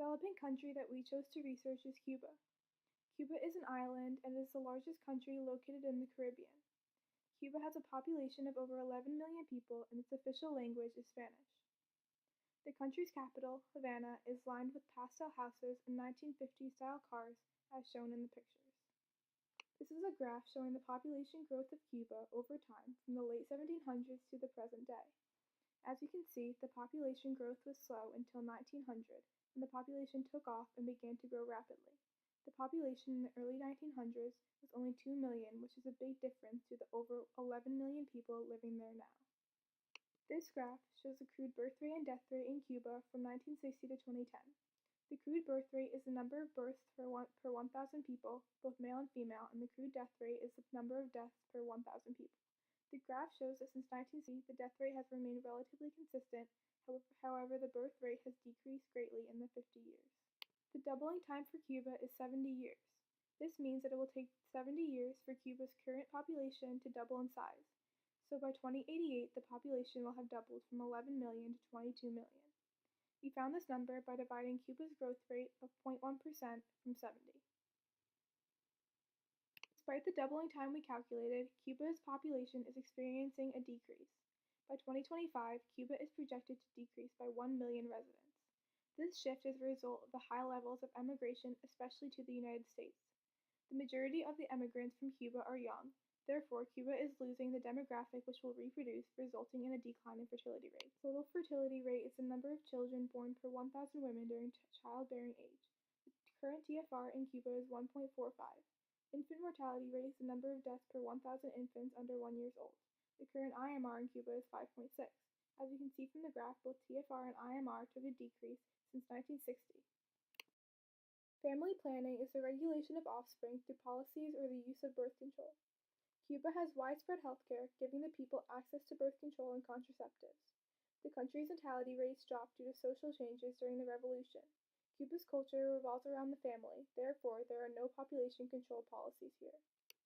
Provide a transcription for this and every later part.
developing country that we chose to research is Cuba. Cuba is an island and is the largest country located in the Caribbean. Cuba has a population of over 11 million people and its official language is Spanish. The country's capital, Havana, is lined with pastel houses and 1950s-style cars as shown in the pictures. This is a graph showing the population growth of Cuba over time from the late 1700s to the present day. As you can see, the population growth was slow until 1900, when the population took off and began to grow rapidly. The population in the early 1900s was only 2 million, which is a big difference to the over 11 million people living there now. This graph shows the crude birth rate and death rate in Cuba from 1960 to 2010. The crude birth rate is the number of births per 1,000 people, both male and female, and the crude death rate is the number of deaths per 1,000 people. The graph shows that since 1960, the death rate has remained relatively consistent, however the birth rate has decreased greatly in the 50 years. The doubling time for Cuba is 70 years. This means that it will take 70 years for Cuba's current population to double in size. So by 2088, the population will have doubled from 11 million to 22 million. We found this number by dividing Cuba's growth rate of 0.1% from 70. Despite the doubling time we calculated, Cuba's population is experiencing a decrease. By 2025, Cuba is projected to decrease by 1 million residents. This shift is a result of the high levels of emigration, especially to the United States. The majority of the emigrants from Cuba are young, therefore Cuba is losing the demographic which will reproduce, resulting in a decline in fertility rate. Total fertility rate is the number of children born per 1,000 women during childbearing age. The current TFR in Cuba is 1.45. Infant mortality rate is the number of deaths per 1,000 infants under 1 year old. The current IMR in Cuba is 5.6. As you can see from the graph, both TFR and IMR took a decrease since 1960. Family planning is the regulation of offspring through policies or the use of birth control. Cuba has widespread healthcare, giving the people access to birth control and contraceptives. The country's natality rates dropped due to social changes during the revolution. Cuba's culture revolves around the family, therefore there are no population control policies here.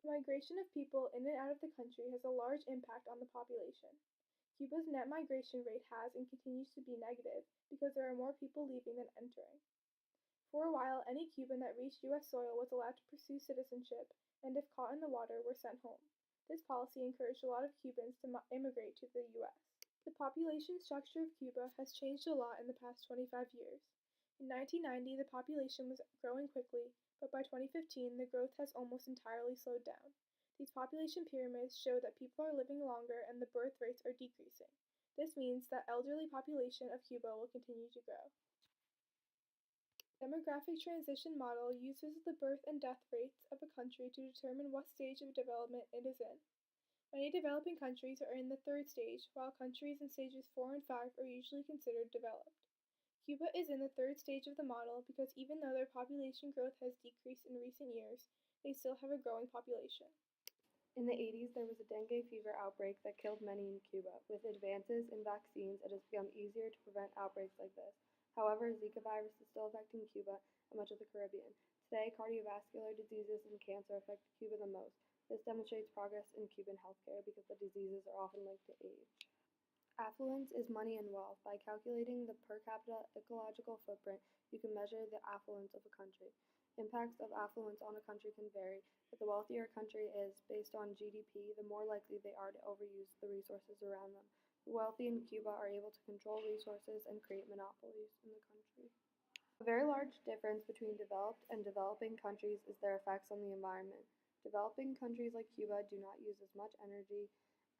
The migration of people in and out of the country has a large impact on the population. Cuba's net migration rate has and continues to be negative because there are more people leaving than entering. For a while, any Cuban that reached U.S. soil was allowed to pursue citizenship, and if caught in the water, were sent home. This policy encouraged a lot of Cubans to immigrate to the U.S. The population structure of Cuba has changed a lot in the past 25 years. In 1990, the population was growing quickly, but by 2015, the growth has almost entirely slowed down. These population pyramids show that people are living longer and the birth rates are decreasing. This means that elderly population of Cuba will continue to grow. The demographic transition model uses the birth and death rates of a country to determine what stage of development it is in. Many developing countries are in the third stage, while countries in stages 4 and 5 are usually considered developed. Cuba is in the third stage of the model because even though their population growth has decreased in recent years, they still have a growing population. In the 80s, there was a dengue fever outbreak that killed many in Cuba. With advances in vaccines, it has become easier to prevent outbreaks like this. However, Zika virus is still affecting Cuba and much of the Caribbean. Today, cardiovascular diseases and cancer affect Cuba the most. This demonstrates progress in Cuban healthcare because the diseases are often linked to age. Affluence is money and wealth. By calculating the per capita ecological footprint, you can measure the affluence of a country. Impacts of affluence on a country can vary, but the wealthier a country is based on GDP, the more likely they are to overuse the resources around them. The wealthy in Cuba are able to control resources and create monopolies in the country. A very large difference between developed and developing countries is their effects on the environment. Developing countries like Cuba do not use as much energy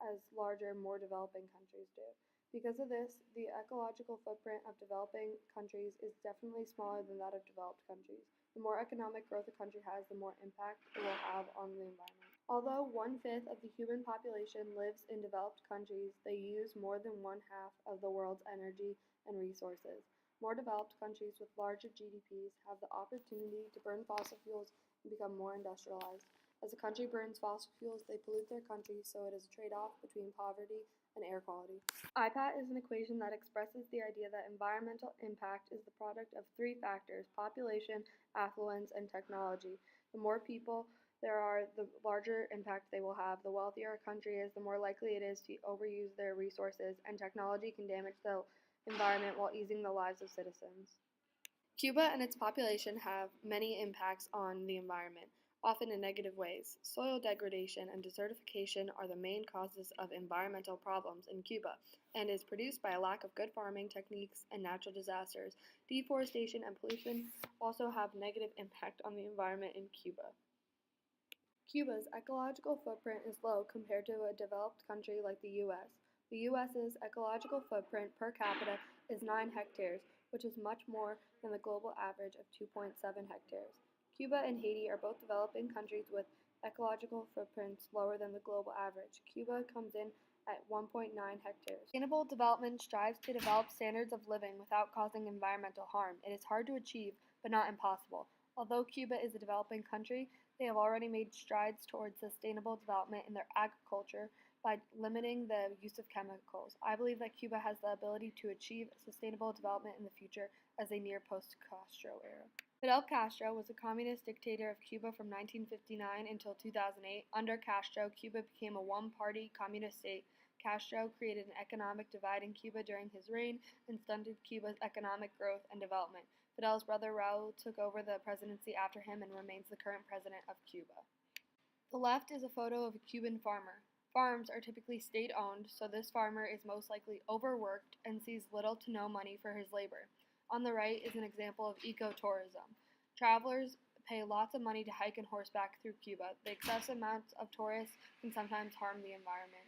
as larger, more developing countries do. Because of this, the ecological footprint of developing countries is definitely smaller than that of developed countries. The more economic growth a country has, the more impact it will have on the environment. Although 1/5 of the human population lives in developed countries, they use more than 1/2 of the world's energy and resources. More developed countries with larger GDPs have the opportunity to burn fossil fuels and become more industrialized. As a country burns fossil fuels, they pollute their country, so it is a trade-off between poverty and air quality. IPAT is an equation that expresses the idea that environmental impact is the product of 3 factors: population, affluence, and technology. The more people there are, the larger impact they will have. The wealthier a country is, the more likely it is to overuse their resources, and technology can damage the environment while easing the lives of citizens. Cuba and its population have many impacts on the environment, often in negative ways. Soil degradation and desertification are the main causes of environmental problems in Cuba and is produced by a lack of good farming techniques and natural disasters. Deforestation and pollution also have negative impact on the environment in Cuba. Cuba's ecological footprint is low compared to a developed country like the U.S. The U.S.'s ecological footprint per capita is 9 hectares, which is much more than the global average of 2.7 hectares. Cuba and Haiti are both developing countries with ecological footprints lower than the global average. Cuba comes in at 1.9 hectares. Sustainable development strives to develop standards of living without causing environmental harm. It is hard to achieve, but not impossible. Although Cuba is a developing country, they have already made strides towards sustainable development in their agriculture by limiting the use of chemicals. I believe that Cuba has the ability to achieve sustainable development in the future as a near post-Castro era. Fidel Castro was a communist dictator of Cuba from 1959 until 2008. Under Castro, Cuba became a one-party communist state. Castro created an economic divide in Cuba during his reign and stunted Cuba's economic growth and development. Fidel's brother Raul took over the presidency after him and remains the current president of Cuba. The left is a photo of a Cuban farmer. Farms are typically state-owned, so this farmer is most likely overworked and sees little to no money for his labor. On the right is an example of ecotourism. Travelers pay lots of money to hike and horseback through Cuba. The excessive amounts of tourists can sometimes harm the environment.